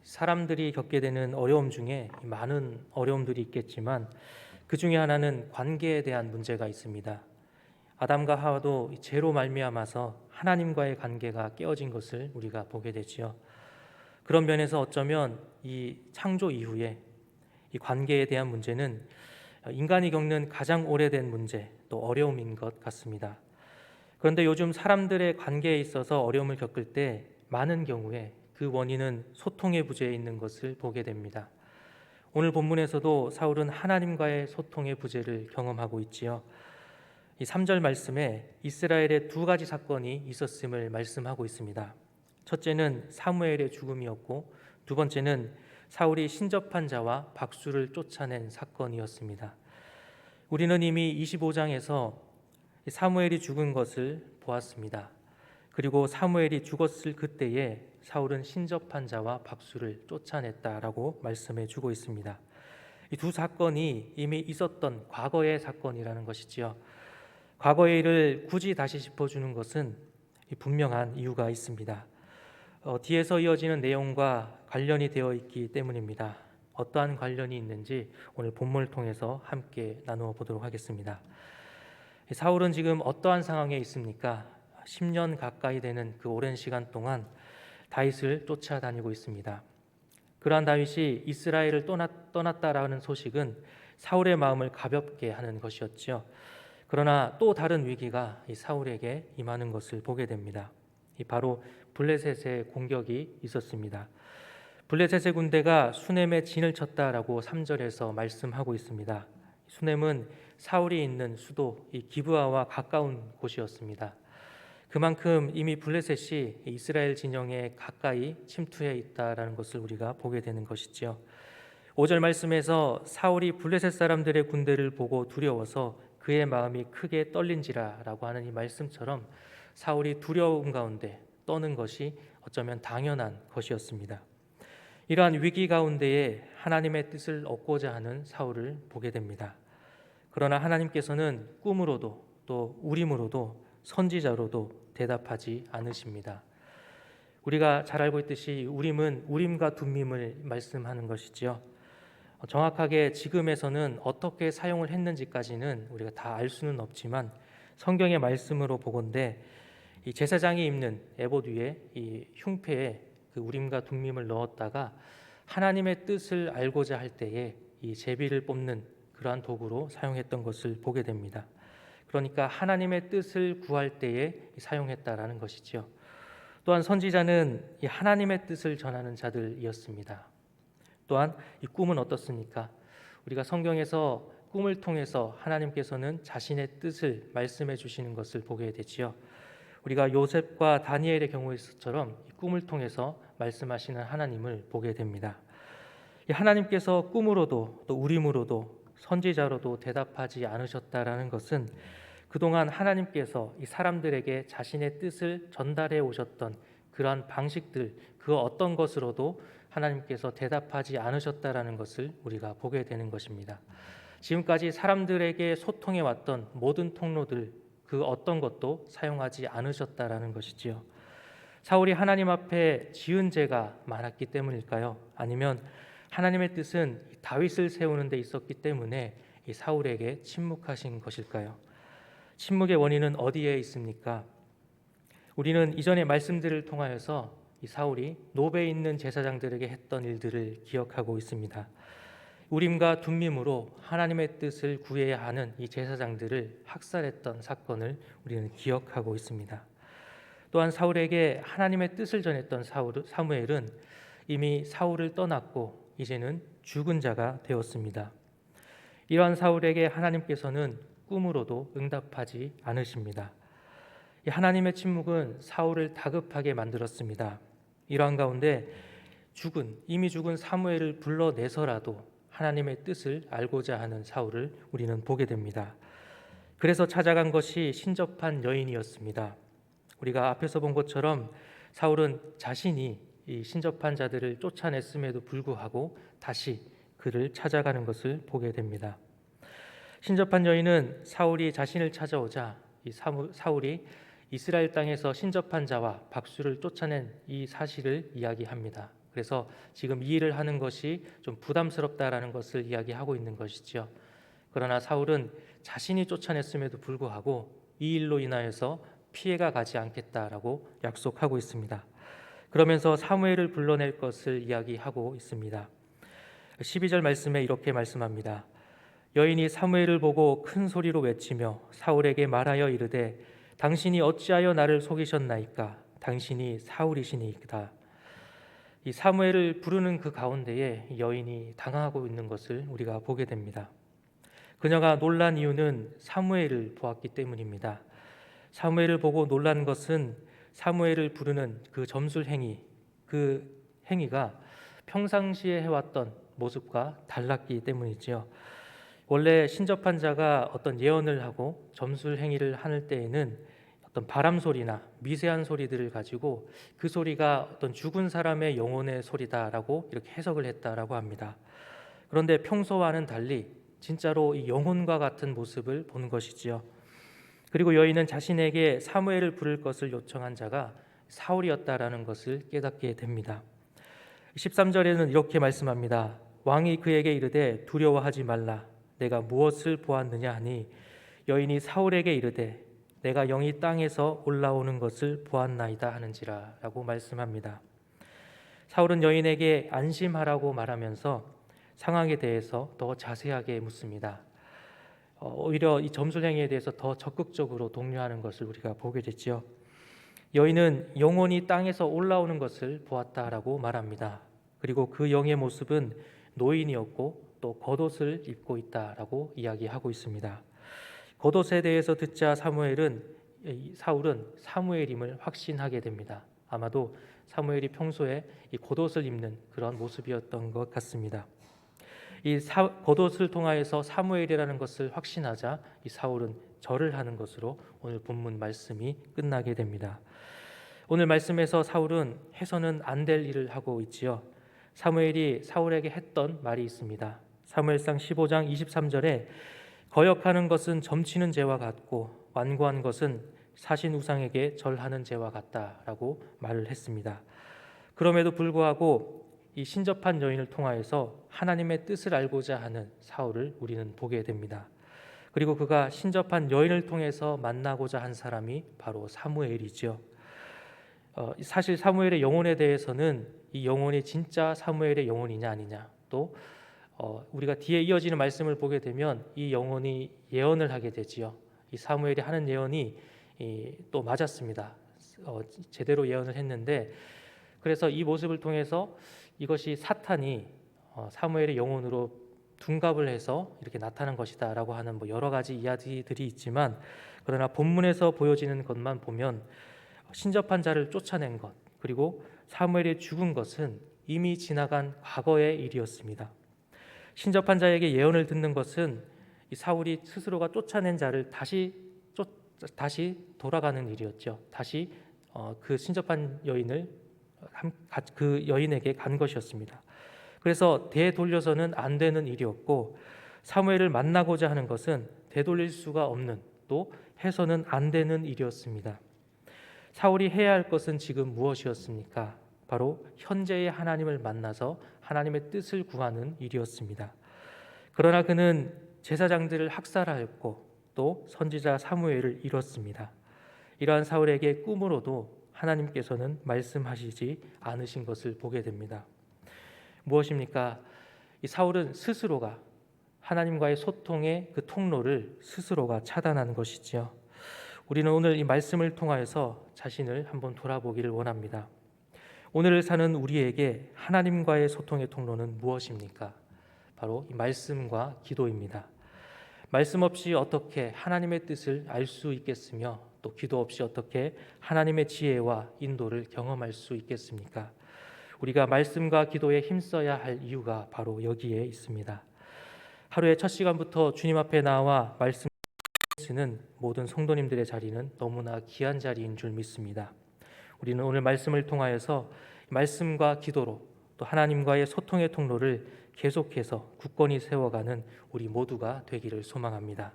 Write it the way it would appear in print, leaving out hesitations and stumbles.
사람들이 겪게 되는 어려움 중에 많은 어려움들이 있겠지만 그 중에 하나는 관계에 대한 문제가 있습니다. 아담과 하와도 죄로 말미암아서 하나님과의 관계가 깨어진 것을 우리가 보게 되지요. 그런 면에서 어쩌면 이 창조 이후에 이 관계에 대한 문제는 인간이 겪는 가장 오래된 문제 또 어려움인 것 같습니다. 그런데 요즘 사람들의 관계에 있어서 어려움을 겪을 때 많은 경우에 그 원인은 소통의 부재에 있는 것을 보게 됩니다. 오늘 본문에서도 사울은 하나님과의 소통의 부재를 경험하고 있지요. 이 3절 말씀에 이스라엘의 두 가지 사건이 있었음을 말씀하고 있습니다. 첫째는 사무엘의 죽음이었고 두 번째는 사울이 신접한 자와 박수를 쫓아낸 사건이었습니다. 우리는 이미 25장에서 사무엘이 죽은 것을 보았습니다. 그리고 사무엘이 죽었을 그때에 사울은 신접한 자와 박수를 쫓아냈다라고 말씀해 주고 있습니다. 이 두 사건이 이미 있었던 과거의 사건이라는 것이지요. 과거의 일을 굳이 다시 짚어주는 것은 분명한 이유가 있습니다. 뒤에서 이어지는 내용과 관련이 되어 있기 때문입니다. 어떠한 관련이 있는지 오늘 본문을 통해서 함께 나누어 보도록 하겠습니다. 사울은 지금 어떠한 상황에 있습니까? 10년 가까이 되는 그 오랜 시간 동안 다윗을 쫓아다니고 있습니다. 그러한 다윗이 이스라엘을 떠났다라는 소식은 사울의 마음을 가볍게 하는 것이었죠. 그러나 또 다른 위기가 이 사울에게 임하는 것을 보게 됩니다. 바로 블레셋의 공격이 있었습니다. 블레셋의 군대가 수넴에 진을 쳤다라고 3절에서 말씀하고 있습니다. 수넴은 사울이 있는 수도 이 기브아와 가까운 곳이었습니다. 그만큼 이미 블레셋이 이스라엘 진영에 가까이 침투해 있다라는 것을 우리가 보게 되는 것이지요. 5절 말씀에서 사울이 블레셋 사람들의 군대를 보고 두려워서 그의 마음이 크게 떨린지라라고 하는 이 말씀처럼 사울이 두려움 가운데 떠는 것이 어쩌면 당연한 것이었습니다. 이러한 위기 가운데에 하나님의 뜻을 얻고자 하는 사울을 보게 됩니다. 그러나 하나님께서는 꿈으로도 또 우림으로도 선지자로도 대답하지 않으십니다. 우리가 잘 알고 있듯이 우림은 우림과 둠밈을 말씀하는 것이지요. 정확하게 지금에서는 어떻게 사용을 했는지까지는 우리가 다 알 수는 없지만 성경의 말씀으로 보건대 이 제사장이 입는 에봇 위에 이 흉패에 그 우림과 둠밈을 넣었다가 하나님의 뜻을 알고자 할 때에 이 제비를 뽑는 그러한 도구로 사용했던 것을 보게 됩니다. 그러니까 하나님의 뜻을 구할 때에 사용했다라는 것이지요. 또한 선지자는 이 하나님의 뜻을 전하는 자들이었습니다. 또한 이 꿈은 어떻습니까? 우리가 성경에서 꿈을 통해서 하나님께서는 자신의 뜻을 말씀해 주시는 것을 보게 되지요. 우리가 요셉과 다니엘의 경우에서처럼 이 꿈을 통해서 말씀하시는 하나님을 보게 됩니다. 이 하나님께서 꿈으로도 또 우림으로도 선지자로도 대답하지 않으셨다라는 것은 그동안 하나님께서 이 사람들에게 자신의 뜻을 전달해 오셨던 그러한 방식들 그 어떤 것으로도 하나님께서 대답하지 않으셨다라는 것을 우리가 보게 되는 것입니다. 지금까지 사람들에게 소통해 왔던 모든 통로들 그 어떤 것도 사용하지 않으셨다라는 것이지요. 사울이 하나님 앞에 지은 죄가 많았기 때문일까요? 아니면 하나님의 뜻은 다윗을 세우는 데 있었기 때문에 이 사울에게 침묵하신 것일까요? 침묵의 원인은 어디에 있습니까? 우리는 이전의 말씀들을 통하여서 이 사울이 노베에 있는 제사장들에게 했던 일들을 기억하고 있습니다. 우림과 둠밈으로 하나님의 뜻을 구해야 하는 이 제사장들을 학살했던 사건을 우리는 기억하고 있습니다. 또한 사울에게 하나님의 뜻을 전했던 사무엘은 이미 사울을 떠났고 이제는 죽은 자가 되었습니다. 이러한 사울에게 하나님께서는 꿈으로도 응답하지 않으십니다. 하나님의 침묵은 사울을 다급하게 만들었습니다. 이러한 가운데 이미 죽은 사무엘을 불러내서라도 하나님의 뜻을 알고자 하는 사울을 우리는 보게 됩니다. 그래서 찾아간 것이 신접한 여인이었습니다. 우리가 앞에서 본 것처럼 사울은 자신이 이 신접한 자들을 쫓아냈음에도 불구하고 다시 그를 찾아가는 것을 보게 됩니다. 신접한 여인은 사울이 자신을 찾아오자 사울이 이스라엘 땅에서 신접한 자와 박수를 쫓아낸 이 사실을 이야기합니다. 그래서 지금 이 일을 하는 것이 좀 부담스럽다라는 것을 이야기하고 있는 것이죠. 그러나 사울은 자신이 쫓아냈음에도 불구하고 이 일로 인하여서 피해가 가지 않겠다라고 약속하고 있습니다. 그러면서 사무엘을 불러낼 것을 이야기하고 있습니다. 12절 말씀에 이렇게 말씀합니다. 여인이 사무엘을 보고 큰 소리로 외치며 사울에게 말하여 이르되 당신이 어찌하여 나를 속이셨나이까? 당신이 사울이시니이다. 이 사무엘을 부르는 그 가운데에 여인이 당황하고 있는 것을 우리가 보게 됩니다. 그녀가 놀란 이유는 사무엘을 보았기 때문입니다. 사무엘을 보고 놀란 것은 사무엘을 부르는 그 점술 행위, 그 행위가 평상시에 해왔던 모습과 달랐기 때문이지요. 원래 신접한 자가 어떤 예언을 하고 점술 행위를 할 때에는 어떤 바람 소리나 미세한 소리들을 가지고 그 소리가 어떤 죽은 사람의 영혼의 소리다라고 이렇게 해석을 했다라고 합니다. 그런데 평소와는 달리 진짜로 이 영혼과 같은 모습을 보는 것이지요. 그리고 여인은 자신에게 사무엘을 부를 것을 요청한 자가 사울이었다라는 것을 깨닫게 됩니다. 13절에는 이렇게 말씀합니다. 왕이 그에게 이르되 두려워하지 말라. 내가 무엇을 보았느냐 하니 여인이 사울에게 이르되 내가 영이 땅에서 올라오는 것을 보았나이다 하는지라 라고 말씀합니다. 사울은 여인에게 안심하라고 말하면서 상황에 대해서 더 자세하게 묻습니다. 오히려 이 점술 행위에 대해서 더 적극적으로 독려하는 것을 우리가 보게 됐죠. 여인은 영혼이 땅에서 올라오는 것을 보았다라고 말합니다. 그리고 그 영의 모습은 노인이었고 또 겉옷을 입고 있다라고 이야기하고 있습니다. 겉옷에 대해서 듣자 사울은 사무엘임을 확신하게 됩니다. 아마도 사무엘이 평소에 이 겉옷을 입는 그런 모습이었던 것 같습니다. 이 겉옷을 통하여서 사무엘이라는 것을 확신하자 이 사울은 절을 하는 것으로 오늘 본문 말씀이 끝나게 됩니다. 오늘 말씀에서 사울은 해서는 안 될 일을 하고 있지요. 사무엘이 사울에게 했던 말이 있습니다. 사무엘상 15장 23절에 거역하는 것은 점치는 죄와 같고 완고한 것은 사신 우상에게 절하는 죄와 같다라고 말을 했습니다. 그럼에도 불구하고 이 신접한 여인을 통하여서 하나님의 뜻을 알고자 하는 사울을 우리는 보게 됩니다. 그리고 그가 신접한 여인을 통해서 만나고자 한 사람이 바로 사무엘이죠. 사실 사무엘의 영혼에 대해서는 이 영혼이 진짜 사무엘의 영혼이냐 아니냐, 또 우리가 뒤에 이어지는 말씀을 보게 되면 이 영혼이 예언을 하게 되지요. 이 사무엘이 하는 예언이 또 맞았습니다. 제대로 예언을 했는데, 그래서 이 모습을 통해서 이것이 사탄이 사무엘의 영혼으로 둔갑을 해서 이렇게 나타난 것이다라고 하는 여러 가지 이야기들이 있지만, 그러나 본문에서 보여지는 것만 보면 신접한 자를 쫓아낸 것, 그리고 사무엘이 죽은 것은 이미 지나간 과거의 일이었습니다. 신접한 자에게 예언을 듣는 것은 이 사울이 스스로가 쫓아낸 자를 다시 돌아가는 일이었죠. 다시 그 신접한 여인을 그 여인에게 간 것이었습니다. 그래서 되돌려서는 안 되는 일이었고, 사무엘을 만나고자 하는 것은 되돌릴 수가 없는, 또 해서는 안 되는 일이었습니다. 사울이 해야 할 것은 지금 무엇이었습니까? 바로 현재의 하나님을 만나서 하나님의 뜻을 구하는 일이었습니다. 그러나 그는 제사장들을 학살하였고 또 선지자 사무엘을 잃었습니다. 이러한 사울에게 꿈으로도 하나님께서는 말씀하시지 않으신 것을 보게 됩니다. 무엇입니까? 이 사울은 스스로가 하나님과의 소통의 그 통로를 스스로가 차단한 것이지요. 우리는 오늘 이 말씀을 통하여서 자신을 한번 돌아보기를 원합니다. 오늘을 사는 우리에게 하나님과의 소통의 통로는 무엇입니까? 바로 이 말씀과 기도입니다. 말씀 없이 어떻게 하나님의 뜻을 알 수 있겠으며, 또 기도 없이 어떻게 하나님의 지혜와 인도를 경험할 수 있겠습니까? 우리가 말씀과 기도에 힘써야 할 이유가 바로 여기에 있습니다. 하루의 첫 시간부터 주님 앞에 나와 말씀 쓰는 모든 성도님들의 자리는 너무나 귀한 자리인 줄 믿습니다. 우리는 오늘 말씀을 통하여서 말씀과 기도로 또 하나님과의 소통의 통로를 계속해서 굳건히 세워가는 우리 모두가 되기를 소망합니다.